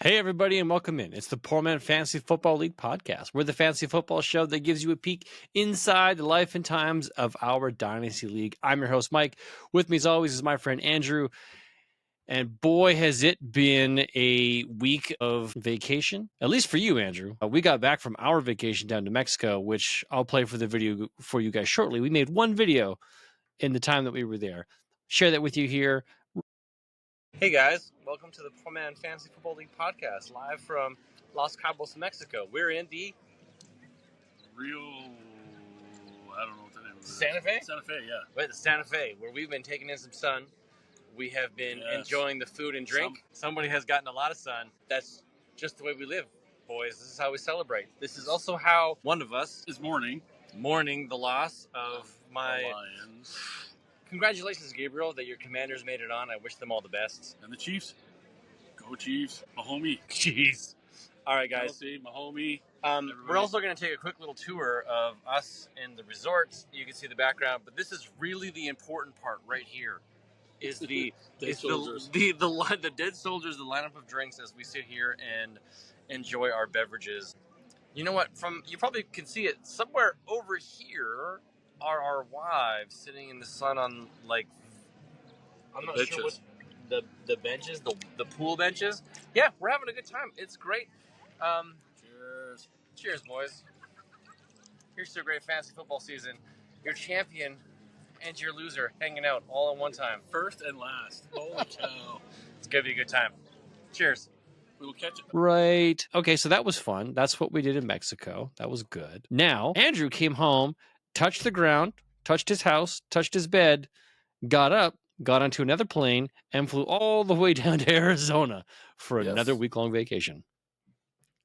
Hey, everybody, and welcome in. It's the Poor Man Fantasy Football League podcast. We're the fantasy football show that gives you a peek inside the life and times of our Dynasty League. I'm your host, Mike. With me, as always, is my friend Andrew. And boy, has it been a week of vacation, at least for you, Andrew. We got back from our vacation down to Mexico, which I'll play for the video for you guys shortly. We made one video in the time that we were there. Share that with you here. Hey guys, welcome to the Poor Man Fantasy Football League podcast, live from Los Cabos, Mexico. We're in the I don't know what the name is. Santa Fe? Santa Fe, yeah. Wait, the Santa Fe, where we've been taking in some sun. We have been enjoying the food and drink. Somebody has gotten a lot of sun. That's just the way we live, boys. This is how we celebrate. This is also how one of us is mourning the loss of my Lions. Congratulations, Gabriel, that your Commanders made it on. I wish them all the best. And the Chiefs. Go Chiefs. Mahomie. Jeez. All right, guys. Kelsey, Mahomie. We're also going to take a quick little tour of us in the resorts. You can see the background, but this is really the important part right here. Is the dead soldiers, the dead soldiers, the lineup of drinks as we sit here and enjoy our beverages. You know what? You probably can see it somewhere over here. Are our wives sitting in the sun on, like, I'm not sure what the benches, the pool benches? Yeah, we're having a good time. It's great. Cheers. Cheers, boys. Here's to a great fantasy football season. Your champion and your loser hanging out all in one time. First and last. Holy cow. It's going to be a good time. Cheers. We will catch it. Right. Okay, so that was fun. That's what we did in Mexico. That was good. Now, Andrew came home, touched the ground, touched his house, touched his bed, got up, got onto another plane, and flew all the way down to Arizona for another week-long vacation.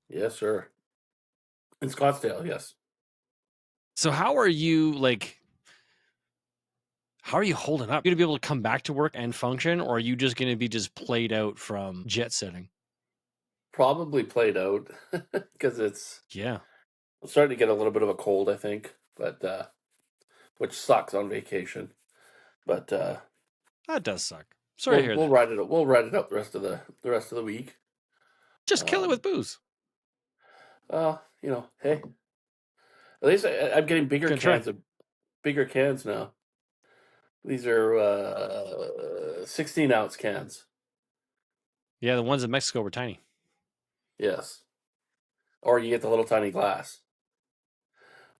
Yes, sir. In Scottsdale, yes. So how are you, how are you holding up? Are you going to be able to come back to work and function, or are you just going to be just played out from jet setting? Probably played out because I'm starting to get a little bit of a cold, I think, but which sucks on vacation. But that does suck. Sorry to hear that. We'll ride it out. We'll ride it out the rest of the week. Just kill it with booze. Hey, at least I'm getting bigger cans now. These are 16-ounce cans. Yeah, the ones in Mexico were tiny. Yes. Or you get the little tiny glass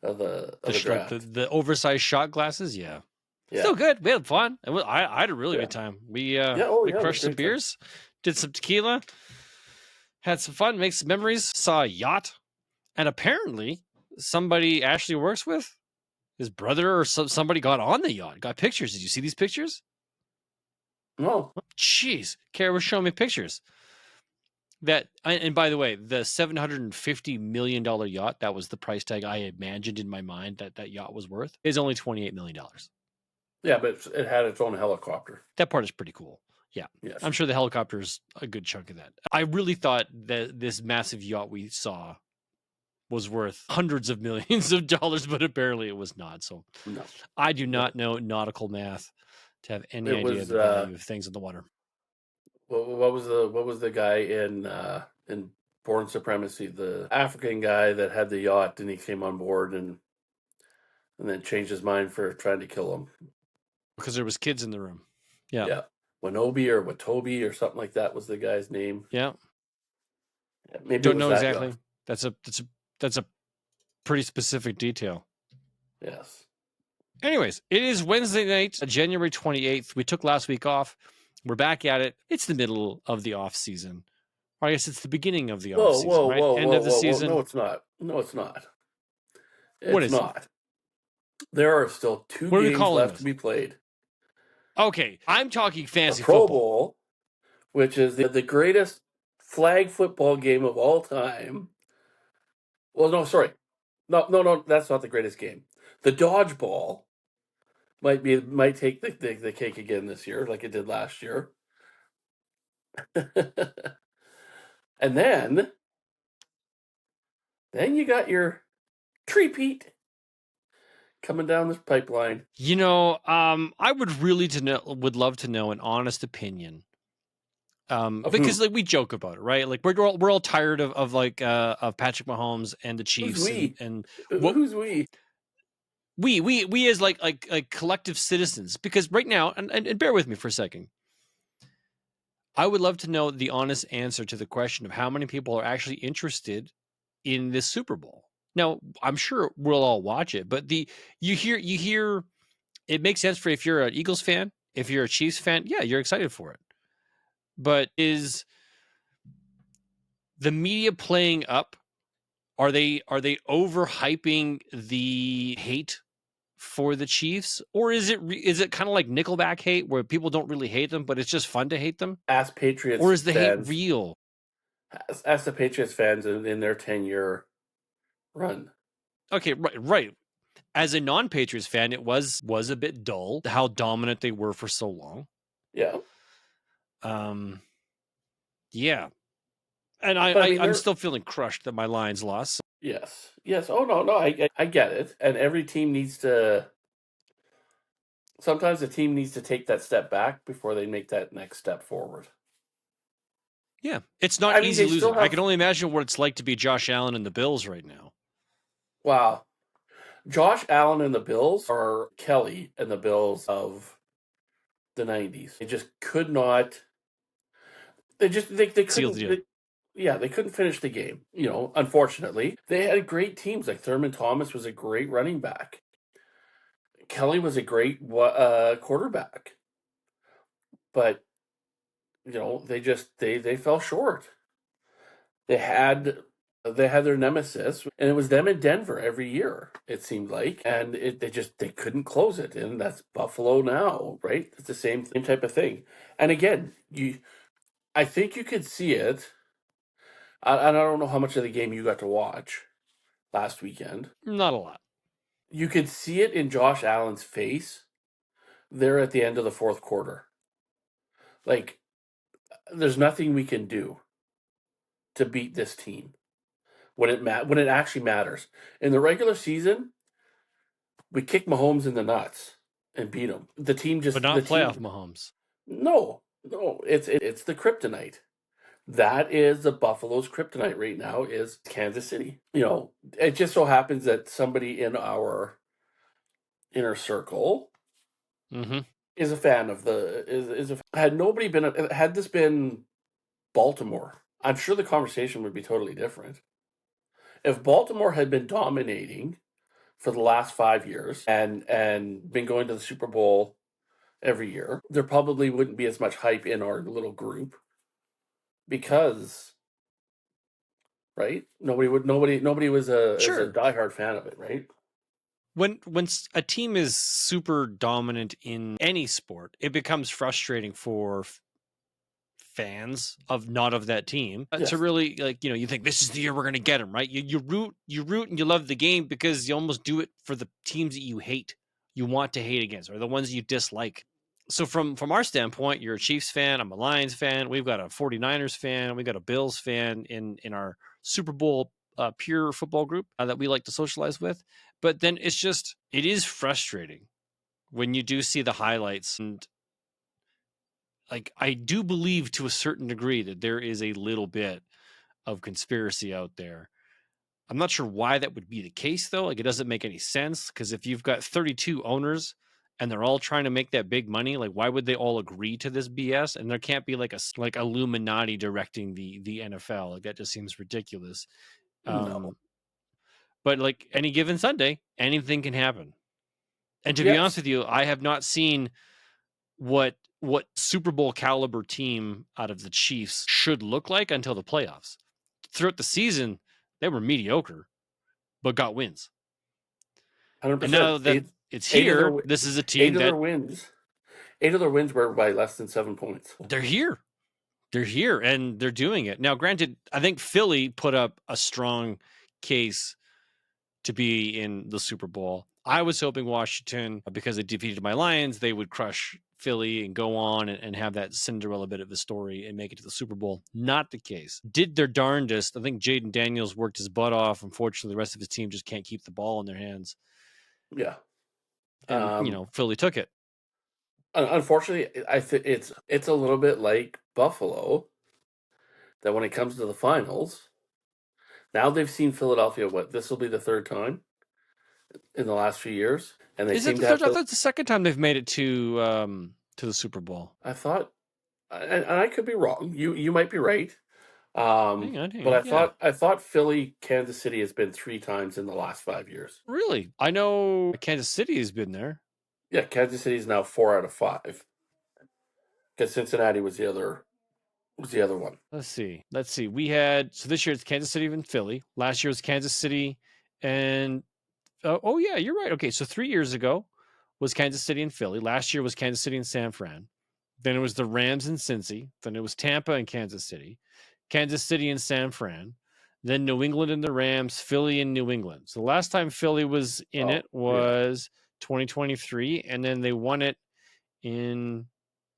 of the draft. The oversized shot glasses, yeah. Yeah. Still good. We had fun. I had a really good time. We crushed some beers, did some tequila, had some fun, made some memories, saw a yacht, and apparently somebody Ashley works with, his brother or somebody got on the yacht, got pictures. Did you see these pictures? No. Jeez. Kara was showing me pictures. And by the way, the $750 million yacht, that was the price tag I imagined in my mind that yacht was worth, is only $28 million. Yeah, but it had its own helicopter. That part is pretty cool. Yeah. Yes. I'm sure the helicopter's a good chunk of that. I really thought that this massive yacht we saw was worth hundreds of millions of dollars, but apparently it was not. So no. I do not know nautical math to have any idea of the value of things in the water. What was the guy in Born Supremacy, the African guy that had the yacht and he came on board and then changed his mind for trying to kill him because there was kids in the room. Yeah. Wanobi or Watobi or something like that was the guy's name. Yeah. Maybe don't know exactly. Yacht. That's a pretty specific detail. Yes. Anyways, it is Wednesday night, January 28th. We took last week off. We're back at it. It's the middle of the off season. Or I guess it's the beginning of the off season, right? End of the season. No, it's not. No, it's not. What is not? There are still 2 games left to be played. Okay, I'm talking fantasy Pro football. Bowl, which is the greatest flag football game of all time. Well, no, sorry. No, that's not the greatest game. The dodgeball might take the cake again this year, like it did last year. And then you got your three-peat coming down this pipeline. I would love to know an honest opinion Because who? like we joke about it, right? Like we're all tired of Patrick Mahomes and the Who's Chiefs we? and what Who's we? we as like collective citizens. Because right now, and bear with me for a second, I would love to know the honest answer to the question of how many people are actually interested in this Super Bowl. Now, I'm sure we'll all watch it, but you hear it makes sense for if you're an Eagles fan, if you're a Chiefs fan, yeah, you're excited for it. But is the media playing up? Are they overhyping the hate for the Chiefs, or is it kind of like Nickelback hate where people don't really hate them, but it's just fun to hate them? Ask Patriots Or is the hate fans. real? Ask the Patriots fans in their 10-year run. Okay, right. As a non-Patriots fan, it was a bit dull how dominant they were for so long. Yeah. Yeah. And I'm still feeling crushed that my Lions lost. Yes. Oh no, I get it. And every team needs to. Sometimes the team needs to take that step back before they make that next step forward. Yeah, it's not I mean, easy they still losing. I have. can only imagine what it's like to be Josh Allen and the Bills right now. Wow. Josh Allen and the Bills are Kelly and the Bills of the 90s. They just could not. They Seal the couldn't. deal. They couldn't finish the game. Unfortunately, they had great teams. Like Thurman Thomas was a great running back. Kelly was a great quarterback, but they fell short. They had their nemesis, and it was them in Denver every year. It seemed like, and they couldn't close it, and that's Buffalo now, right? It's the same type of thing. And again, I think you could see it. I don't know how much of the game you got to watch last weekend. Not a lot. You could see it in Josh Allen's face there at the end of the fourth quarter. Like, there's nothing we can do to beat this team when it actually matters. In the regular season, we kick Mahomes in the nuts and beat him. But not playoff Mahomes. No, it's the kryptonite. That is the Buffalo's kryptonite right now is Kansas City. It just so happens that somebody in our inner circle is a fan of had this been Baltimore, I'm sure the conversation would be totally different. If Baltimore had been dominating for the last 5 years and been going to the Super Bowl every year, there probably wouldn't be as much hype in our little group because, right? Nobody was as a Sure. diehard fan of it, right? When a team is super dominant in any sport, it becomes frustrating for fans of not of that team to really you think this is the year we're going to get them, right? You root and you love the game because you almost do it for the teams that you hate, you want to hate against, or the ones you dislike. So from our standpoint, you're a Chiefs fan, I'm a Lions fan, we've got a 49ers fan, we've got a Bills fan in our Super Bowl pure football group that we like to socialize with. But then it is frustrating when you do see the highlights, and like I do believe to a certain degree that there is a little bit of conspiracy out there. I'm not sure why that would be the case though. Like it doesn't make any sense, because if you've got 32 owners and they're all trying to make that big money, like why would they all agree to this BS? And there can't be like Illuminati directing the NFL. Like that just seems ridiculous. No. But like any given Sunday, anything can happen. And to be honest Yes. with you, I have not seen what Super Bowl caliber team out of the Chiefs should look like until the playoffs. Throughout the season, they were mediocre, but got wins. 100%. And now that it's here, this is a team that 8 of their wins were by less than 7 points. They're here, and they're doing it. Now, granted, I think Philly put up a strong case to be in the Super Bowl. I was hoping Washington, because they defeated my Lions, they would crush Philly and go on and have that Cinderella bit of a story and make it to the Super Bowl. Not the case. Did their darndest. I think Jaden Daniels worked his butt off. Unfortunately, the rest of his team just can't keep the ball in their hands. Yeah. And, Philly took it. Unfortunately, I think it's a little bit like Buffalo that when it comes to the finals, now they've seen Philadelphia. This will be the third time in the last few years, and they Is it seem the to third have. time? I thought it's the second time they've made it to the Super Bowl. I thought, and I could be wrong. You might be right. Hang on. But Yeah. I thought Philly, Kansas City has been 3 times in the last 5 years. Really? I know Kansas City has been there. Yeah, Kansas City is now 4 out of 5 because Cincinnati was the other one. Let's see. We had this year it's Kansas City and Philly. Last year was Kansas City and oh yeah, you're right. Okay, so 3 years ago was Kansas City and Philly. Last year was Kansas City and San Fran. Then it was the Rams and Cincy. Then it was Tampa and Kansas City and San Fran. Then New England and the Rams, Philly and New England. So the last time Philly was in it was 2023, and then they won it in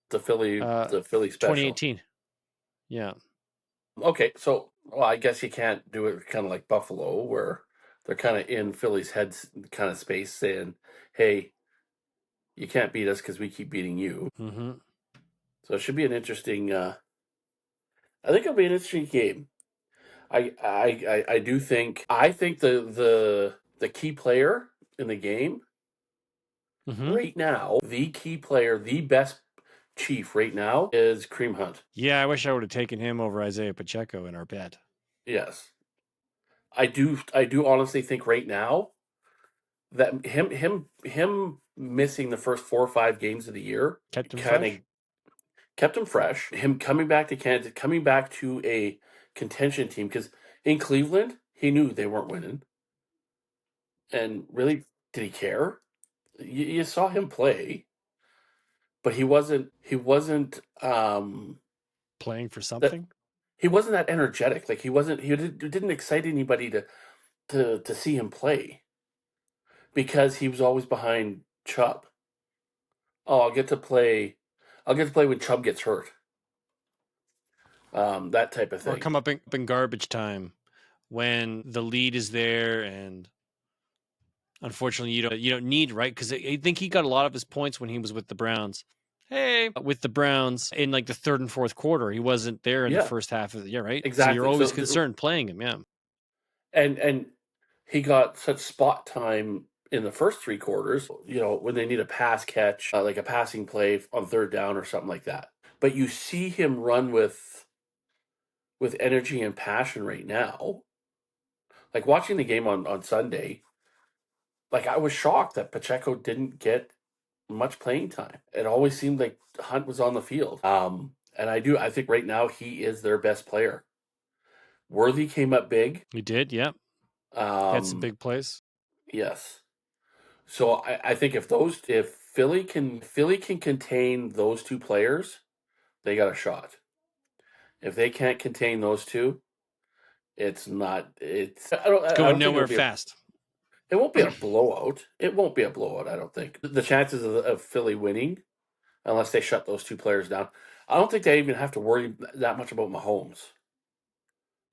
the Philly special. 2018. Yeah. Okay, so I guess you can't do it kind of like Buffalo, where they're kind of in Philly's heads kind of space, saying, "Hey, you can't beat us because we keep beating you." Mm-hmm. So it should be an interesting. I think it'll be an interesting game. I do think the key player in the game right now, the key player, the best Chief right now is Kareem Hunt. Yeah, I wish I would have taken him over Isaiah Pacheco in our bet. Yes, I do honestly think right now that him missing the first 4 or 5 games of the year Kept him kind fresh. of kept him fresh. Him coming back to Kansas, coming back to a contention team, because in Cleveland he knew they weren't winning, and really, did he care? You saw him play, but he wasn't Playing for that something. he wasn't that energetic. Like he didn't excite anybody to see him play because he was always behind Chubb. Oh, I'll get to play when Chubb gets hurt. That type of Or thing. come up in garbage time when the lead is there, and unfortunately you don't need, right? Because I think he got a lot of his points when he was with the Browns. With the Browns in like the third and fourth quarter, he wasn't there in the first half of the year, right? Exactly. So you're always concerned playing him, yeah. And he got such spot time in the first 3 quarters, when they need a pass catch, like a passing play on third down or something like that. But you see him run with energy and passion right now. Like watching the game on Sunday, like I was shocked that Pacheco didn't get much playing time. It always seemed like Hunt was on the field. And I think right now he is their best player. Worthy came up big. He did, yeah. Had some big plays. Yes. So I think if Philly can contain those 2 players, they got a shot. If they can't contain those 2, it's not. It's I don't going think nowhere fast. It won't be a blowout. It won't be a blowout. I don't think the chances of Philly winning, unless they shut those 2 players down, I don't think they even have to worry that much about Mahomes.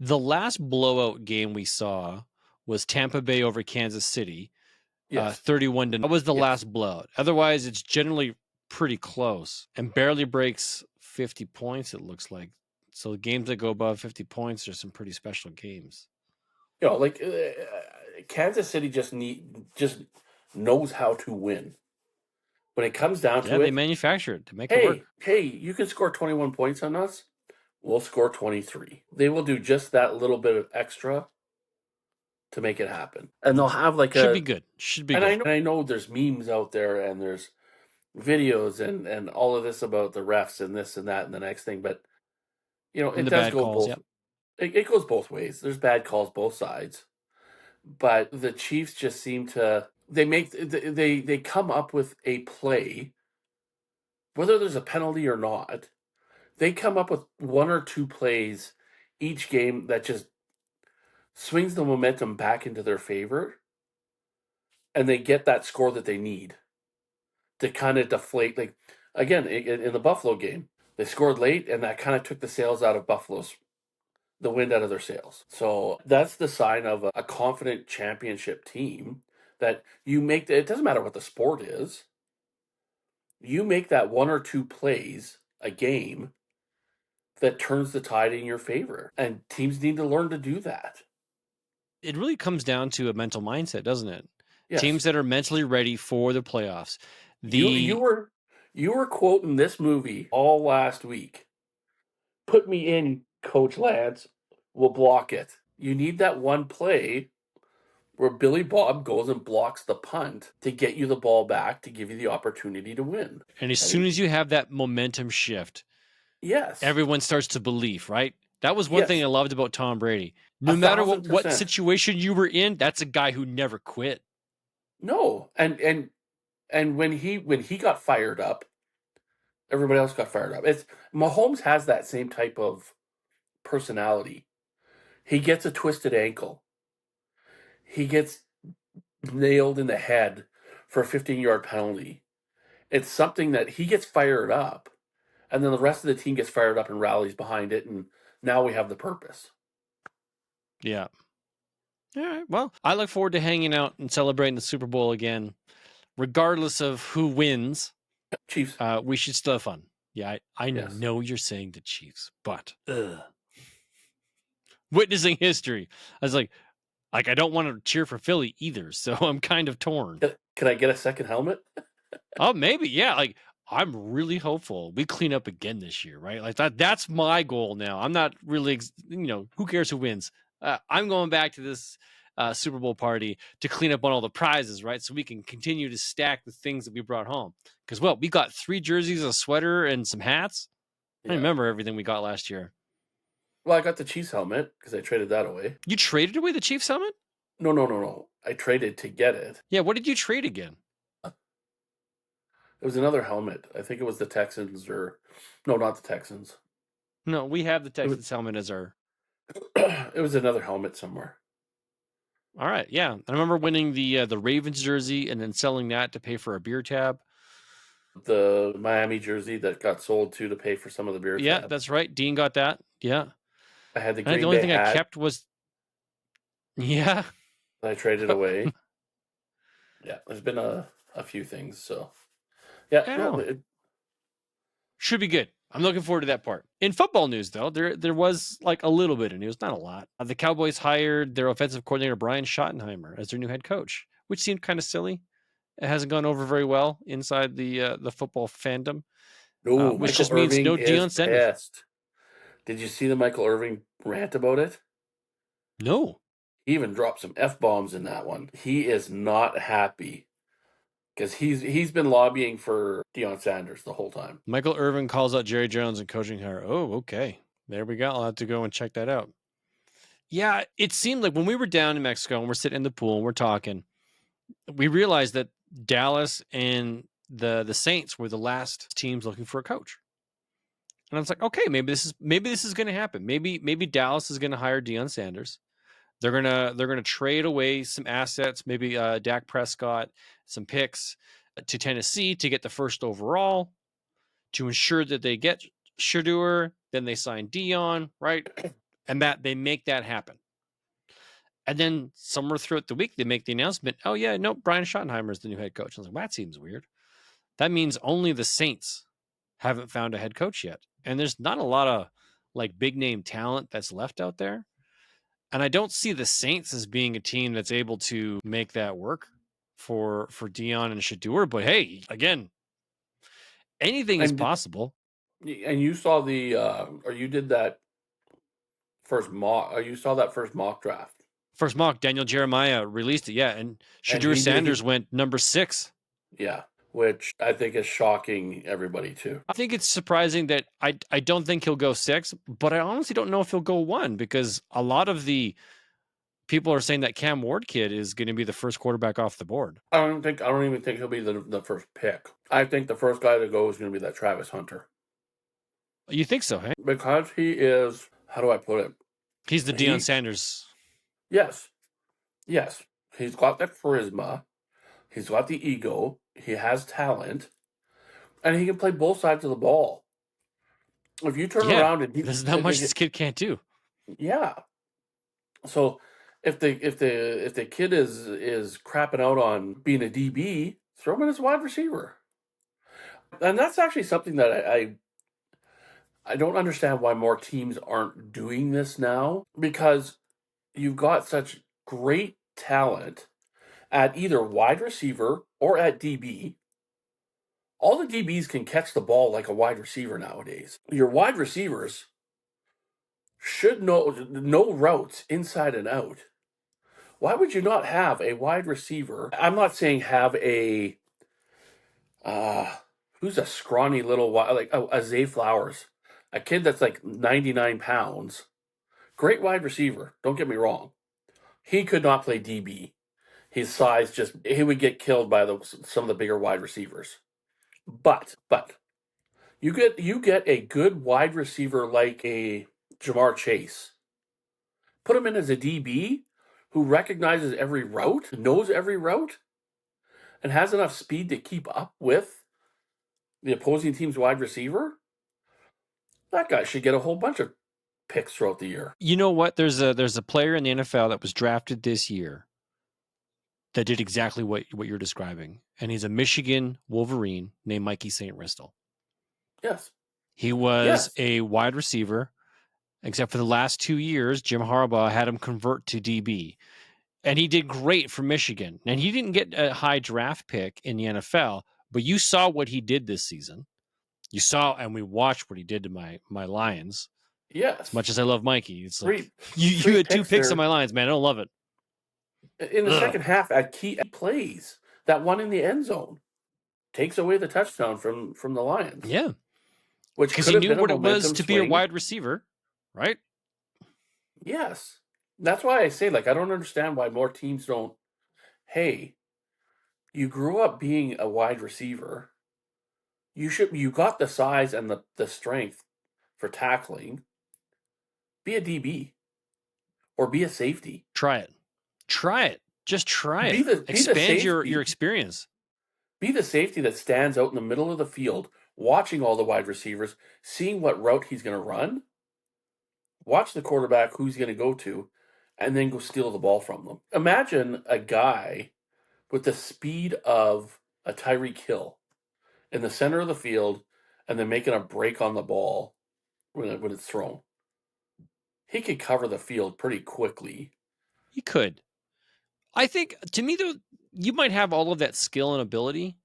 The last blowout game we saw was Tampa Bay over Kansas City. Yes. 31 to that was the last blowout. Otherwise, it's generally pretty close and barely breaks 50 points, it looks like. So games that go above 50 points are some pretty special games. Like Kansas City just knows how to win. When it comes down to it, they manufacture it to make it work. Hey, you can score 21 points on us. We'll score 23. They will do just that little bit of extra to make it happen. And they'll have should be good. Should be good. I know there's memes out there and there's videos and all of this about the refs and this and that and the next thing, but it does go both. Yep. It goes both ways. There's bad calls both sides. But the Chiefs just seem to they come up with a play, whether there's a penalty or not. They come up with 1 or 2 plays each game that just swings the momentum back into their favor, and they get that score that they need to kind of deflate. Like again, in the Buffalo game, they scored late, and that kind of took the wind out of their sails. So that's the sign of a confident championship team, that you make. It doesn't matter what the sport is. You make that 1 or 2 plays a game that turns the tide in your favor. And teams need to learn to do that. It really comes down to a mental mindset, doesn't it? Yes. Teams that are mentally ready for the playoffs. You were quoting this movie all last week. Put me in, Coach Lance. We'll block it. You need that one play where Billy Bob goes and blocks the punt to get you the ball back to give you the opportunity to win. And as soon as you have that momentum shift, yes, everyone starts to believe, right? That was one thing I loved about Tom Brady. No matter what situation you were in, that's a guy who never quit. No, and when he got fired up, everybody else got fired up. It's Mahomes has that same type of personality. He gets a twisted ankle. He gets nailed in the head for a 15-yard penalty. It's something that he gets fired up, and then the rest of the team gets fired up and rallies behind it, and now we have the purpose. Yeah. All right. Well, I look forward to hanging out and celebrating the Super Bowl again, regardless of who wins. Chiefs. We should still have fun. Yeah, I know you're saying the Chiefs, but witnessing history, I was like I don't want to cheer for Philly either, so I'm kind of torn. Can I get a second helmet? Oh, maybe, yeah. Like I'm really hopeful we clean up again this year, right? Like that's my goal now. I'm not really, who cares who wins? I'm going back to this Super Bowl party to clean up on all the prizes, right? So we can continue to stack the things that we brought home. Because, we got 3 jerseys, a sweater, and some hats. I remember everything we got last year. Well, I got the Chiefs helmet because I traded that away. You traded away the Chiefs helmet? No. I traded to get it. Yeah, what did you trade again? It was another helmet. I think it was the Texans no, not the Texans. No, we have the Texans helmet as our... It was another helmet somewhere. All right, yeah. I remember winning the Ravens jersey and then selling that to pay for a beer tab. The Miami jersey that got sold to pay for some of the beer tab. Yeah, that's right. Dean got that. Yeah. I had the Green Bay only thing hat. I kept was... Yeah. I traded away. Yeah, there's been a few things, so... Yeah, no, it should be good. I'm looking forward to that part. In football news, though, there was like a little bit of news, not a lot. The Cowboys hired their offensive coordinator, Brian Schottenheimer, as their new head coach, which seemed kind of silly. It hasn't gone over very well inside the football fandom. No, which Michael just means Irving no Deion Sanders. Did you see the Michael Irving rant about it? No. He even dropped some F-bombs in that one. He is not happy because he's been lobbying for Deion Sanders the whole time. Michael Irvin calls out Jerry Jones and coaching hire. Oh, okay. There we go. I'll have to go and check that out. Yeah, it seemed like when we were down in Mexico and we're sitting in the pool and we're talking, we realized that Dallas and the Saints were the last teams looking for a coach. And I was like, okay, maybe this is going to happen. Maybe Dallas is going to hire Deion Sanders. They're gonna trade away some assets, maybe Dak Prescott, some picks to Tennessee to get the first overall, to ensure that they get Shedeur. Then they sign Deion, right? And that they make that happen. And then somewhere throughout the week, they make the announcement, oh yeah, no, Brian Schottenheimer is the new head coach. I was like, well, that seems weird. That means only the Saints haven't found a head coach yet. And there's not a lot of like big name talent that's left out there. And I don't see the Saints as being a team that's able to make that work for Deion and Shedeur. But hey, again, anything is possible. And you saw or you did that first mock, or you saw that first mock draft. First mock, Daniel Jeremiah released it, yeah. And Shedeur Sanders went number 6. Yeah, which I think is shocking everybody too. I think it's surprising that I don't think he'll go 6, but I honestly don't know if he'll go 1 because a lot of the people are saying that Cam Ward kid is going to be the first quarterback off the board. I don't even think he'll be the first pick. I think the first guy to go is going to be that Travis Hunter. You think so, hey? Because he is, how do I put it? He's the Deion Sanders. Yes. He's got that charisma. He's got the ego. He has talent. And he can play both sides of the ball. If you turn around and there's not much this kid can't do. Yeah. So if the kid is crapping out on being a DB, throw him in as wide receiver. And that's actually something that I don't understand why more teams aren't doing this now, because you've got such great talent at either wide receiver or at DB. All the DBs can catch the ball like a wide receiver nowadays. Your wide receivers should know routes inside and out. Why would you not have a wide receiver? I'm not saying have a who's a scrawny little like a Zay Flowers, a kid that's like 99 pounds. Great wide receiver. Don't get me wrong. He could not play DB. His size he would get killed by some of the bigger wide receivers. But you get a good wide receiver like a Jamar Chase. Put him in as a DB who recognizes every route, knows every route, and has enough speed to keep up with the opposing team's wide receiver. That guy should get a whole bunch of picks throughout the year. You know what? There's a player in the NFL that was drafted this year that did exactly what you're describing, and he's a Michigan Wolverine named Mikey St. Ristel. Yes. He was a wide receiver, except for the last 2 years, Jim Harbaugh had him convert to DB. And he did great for Michigan. And he didn't get a high draft pick in the NFL, but you saw what he did this season. You saw, and we watched what he did to my Lions. Yes. As much as I love Mikey, it's like you had 2 picks on my Lions, man. I don't love it. In the second half, at key plays, that one in the end zone takes away the touchdown from the Lions. Yeah. Which because he knew what it was to be a wide receiver, right? Yes. That's why I say, like, I don't understand why more teams don't. Hey, you grew up being a wide receiver. You got the size and the strength for tackling. Be a DB. Or be a safety. Try it. Just try it. Expand your experience. Be the safety that stands out in the middle of the field, watching all the wide receivers, seeing what route he's going to run. Watch the quarterback who he's going to go to, and then go steal the ball from them. Imagine a guy with the speed of a Tyreek Hill in the center of the field and then making a break on the ball when it's thrown. He could cover the field pretty quickly. He could. I think, to me, though, you might have all of that skill and ability,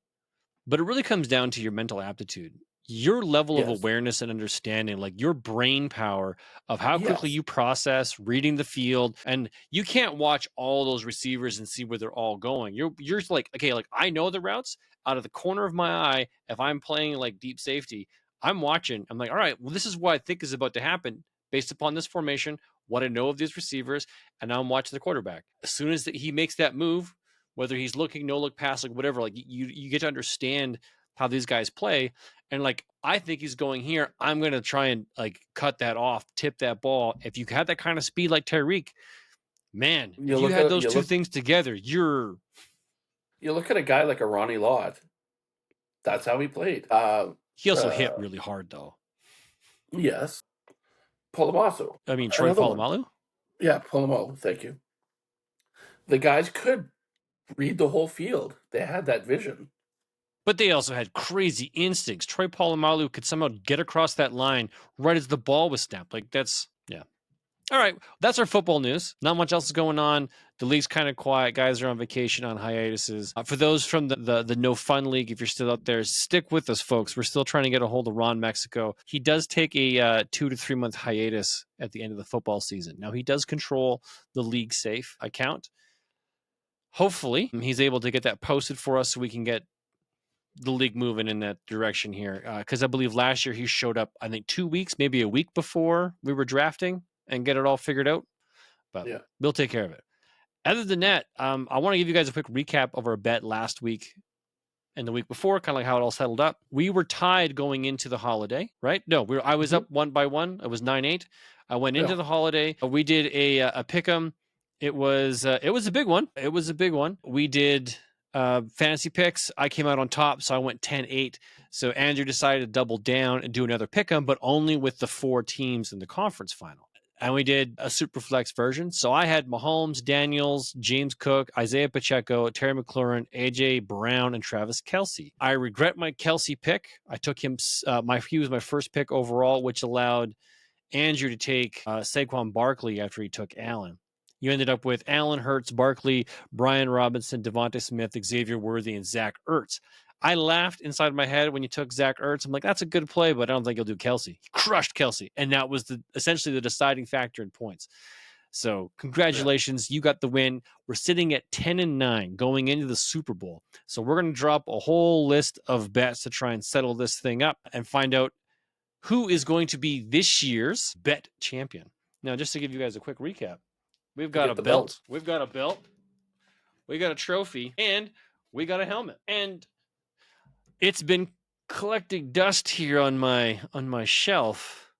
but it really comes down to your mental aptitude. Your level of awareness and understanding, like your brain power of how quickly you process reading the field. And you can't watch all those receivers and see where they're all going. You're like, okay, like I know the routes out of the corner of my eye. If I'm playing like deep safety, I'm watching. I'm like, all right, well, this is what I think is about to happen based upon this formation, what I know of these receivers. And now I'm watching the quarterback. As soon as he makes that move, whether he's looking, no look, pass, like whatever, like you get to understand how these guys play. And like, I think he's going here. I'm going to try and like cut that off, tip that ball. If you had that kind of speed like Tyreek, man, if you had those two things together, you look at a guy like a Ronnie Lott. That's how he played. He also hit really hard, though. Yes. Polamalu. I mean, Troy Polamalu? Yeah, Polamalu. Thank you. The guys could read the whole field. They had that vision. But they also had crazy instincts. Troy Polamalu could somehow get across that line right as the ball was snapped. Like, that's, yeah. All right, that's our football news. Not much else is going on. The league's kind of quiet. Guys are on vacation, on hiatuses. For those from the No Fun League, if you're still out there, stick with us, folks. We're still trying to get a hold of Ron Mexico. He does take a 2 to 3 month hiatus at the end of the football season. Now, he does control the League Safe account. Hopefully, he's able to get that posted for us so we can get the league moving in that direction here. Because I believe last year he showed up, I think 2 weeks, maybe a week before we were drafting and get it all figured out. But we'll take care of it. Other than that, I want to give you guys a quick recap of our bet last week and the week before, kind of like how it all settled up. We were tied going into the holiday, right? No, I was up 1-1. It was 9-8. I went into the holiday. We did a pick'em. It was a big one. It was a big one. We did fantasy picks. I came out on top, so I went 10-8. So Andrew decided to double down and do another pick'em, but only with the 4 teams in the conference final. and we did a super flex version. So I had Mahomes, Daniels, James Cook, Isaiah Pacheco, Terry McLaurin, AJ Brown, and Travis Kelce. I regret my Kelce pick. I took him. He was my first pick overall, which allowed Andrew to take Saquon Barkley after he took Allen. You ended up with Allen, Hurts, Barkley, Brian Robinson, Devontae Smith, Xavier Worthy, and Zach Ertz. I laughed inside my head when you took Zach Ertz. I'm like, that's a good play, but I don't think he'll do Kelce. He crushed Kelce, and that was essentially the deciding factor in points. So congratulations, you got the win. We're sitting at 10-9 going into the Super Bowl. So we're going to drop a whole list of bets to try and settle this thing up and find out who is going to be this year's bet champion. Now, just to give you guys a quick recap, we've got a belt. We've got a belt. We got a trophy, and we got a helmet. And it's been collecting dust here on my shelf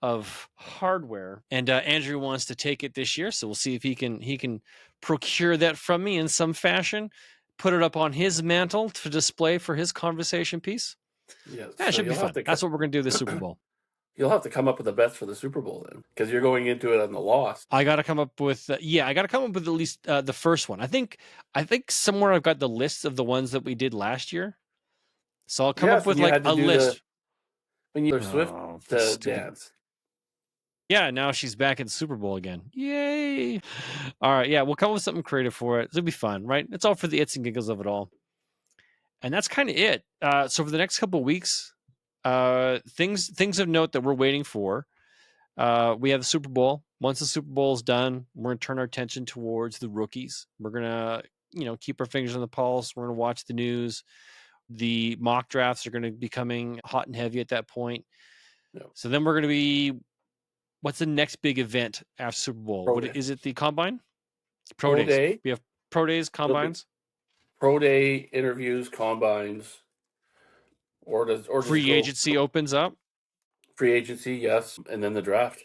of hardware, and Andrew wants to take it this year, so we'll see if he can procure that from me in some fashion, put it up on his mantle to display for his conversation piece. Yeah, That should be fun. That's what we're going to do this Super Bowl. You'll have to come up with the bets for the Super Bowl then, because you're going into it on the loss. I got to come up with at least the first one. I think somewhere I've got the list of the ones that we did last year, so I'll come up with like a list. When you were Swift to dance. Yeah, now she's back in the Super Bowl again. Yay! All right, yeah, we'll come up with something creative for it. It'll be fun, right? It's all for the its and giggles of it all. And that's kind of it. So for the next couple of weeks, things of note that we're waiting for. We have the Super Bowl. Once the Super Bowl is done, we're going to turn our attention towards the rookies. We're going to, keep our fingers on the pulse. We're going to watch the news. The mock drafts are going to be coming hot and heavy at that point. No. So then we're going to be, what's the next big event after Super Bowl? Is it the Combine? Pro Days. Day. We have Pro Days, Combines. Pro Day, interviews, Combines. Or free agency opens up. Free agency, yes. And then the draft.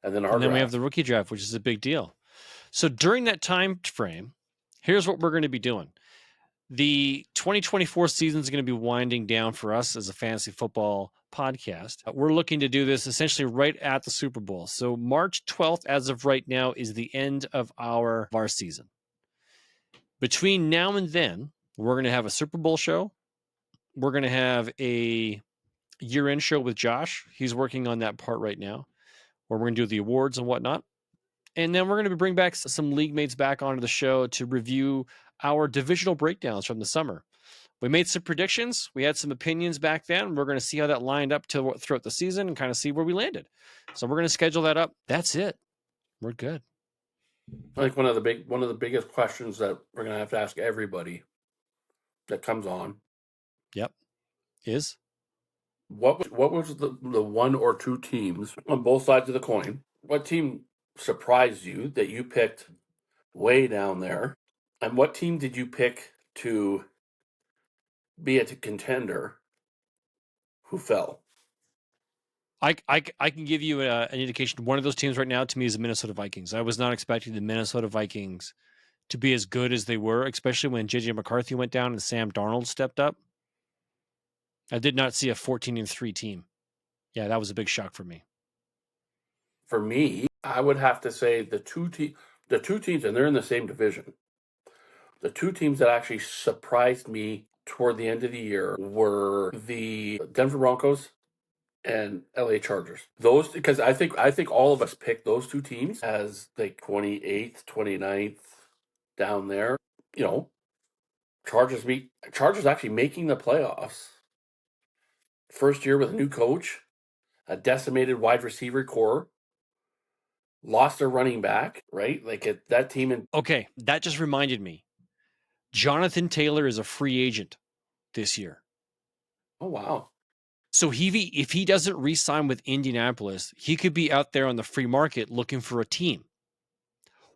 And then we have the rookie draft, which is a big deal. So during that time frame, here's what we're going to be doing. The 2024 season is going to be winding down for us as a fantasy football podcast. We're looking to do this essentially right at the Super Bowl. So March 12th, as of right now, is the end of our season. Between now and then, we're going to have a Super Bowl show. We're going to have a year-end show with Josh. He's working on that part right now, where we're going to do the awards and whatnot. And then we're going to bring back some league mates back onto the show to review our divisional breakdowns from the summer. We made some predictions. We had some opinions back then. We're going to see how that lined up throughout the season and kind of see where we landed. So we're going to schedule that up. That's it. We're good. I think one of the biggest questions that we're going to have to ask everybody that comes on. Yep. Is what was the one or two teams on both sides of the coin? What team surprised you that you picked way down there? And what team did you pick to be a contender who fell? I can give you an indication. One of those teams right now to me is the Minnesota Vikings. I was not expecting the Minnesota Vikings to be as good as they were, especially when J.J. McCarthy went down and Sam Darnold stepped up. I did not see a 14-3 team. Yeah, that was a big shock for me. For me, I would have to say the two teams, and they're in the same division. The two teams that actually surprised me toward the end of the year were the Denver Broncos and LA Chargers. Those, because I think all of us picked those two teams as like 28th, 29th down there. Chargers actually making the playoffs. First year with a new coach, a decimated wide receiver core. Lost their running back, right? Like that team. Okay, that just reminded me. Jonathan Taylor is a free agent this year. Oh, wow. So if he doesn't re-sign with Indianapolis, he could be out there on the free market looking for a team.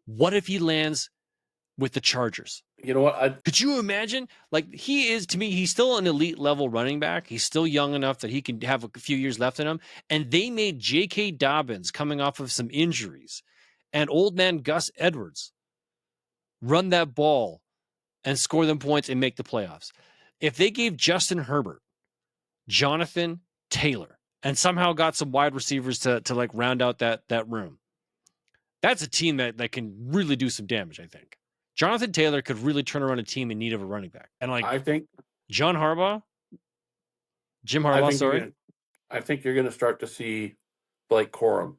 What if he lands with the Chargers? You know what? Could you imagine? Like, he is, to me, he's still an elite level running back. He's still young enough that he can have a few years left in him. And they made J.K. Dobbins, coming off of some injuries, and old man Gus Edwards run that ball and score them points and make the playoffs. If they gave Justin Herbert, Jonathan Taylor, and somehow got some wide receivers to like round out that room. That's a team that can really do some damage, I think. Jonathan Taylor could really turn around a team in need of a running back. And like I think Jim Harbaugh, I think you're gonna start to see Blake Corum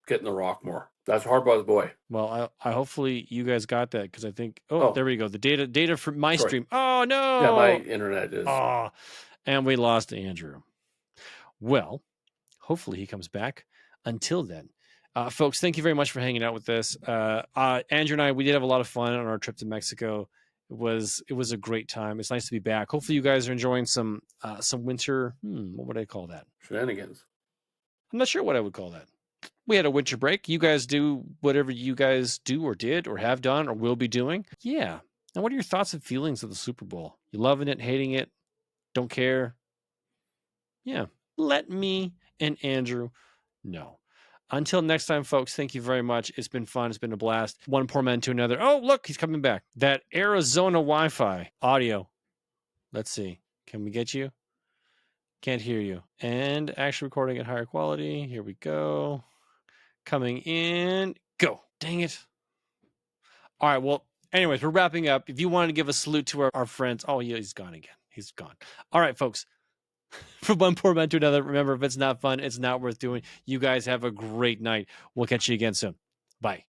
getting the rock more. That's Harbaugh's boy. Well, I hopefully you guys got that because I think there we go. The data from my stream. Oh no. Yeah, my internet is. Oh, and we lost Andrew. Well, hopefully he comes back. Until then, folks, thank you very much for hanging out with us. Andrew and I, we did have a lot of fun on our trip to Mexico. It was a great time. It's nice to be back. Hopefully you guys are enjoying some winter. What would I call that? Shenanigans. I'm not sure what I would call that. We had a winter break. You guys do whatever you guys do or did or have done or will be doing. Yeah. And what are your thoughts and feelings of the Super Bowl? You loving it, hating it, don't care? Yeah. Let me and Andrew know. Until next time, folks, thank you very much. It's been fun. It's been a blast. One poor man to another. Oh, look, he's coming back. That Arizona Wi-Fi audio. Let's see. Can we get you? Can't hear you. And actually recording at higher quality. Here we go. Coming in. Go. Dang it. All right. Well, anyways, we're wrapping up. If you want to give a salute to our friends. Oh, yeah, he's gone again. He's gone. All right, folks. From one poor man to another, remember, if it's not fun, it's not worth doing. You guys have a great night. We'll catch you again soon. Bye.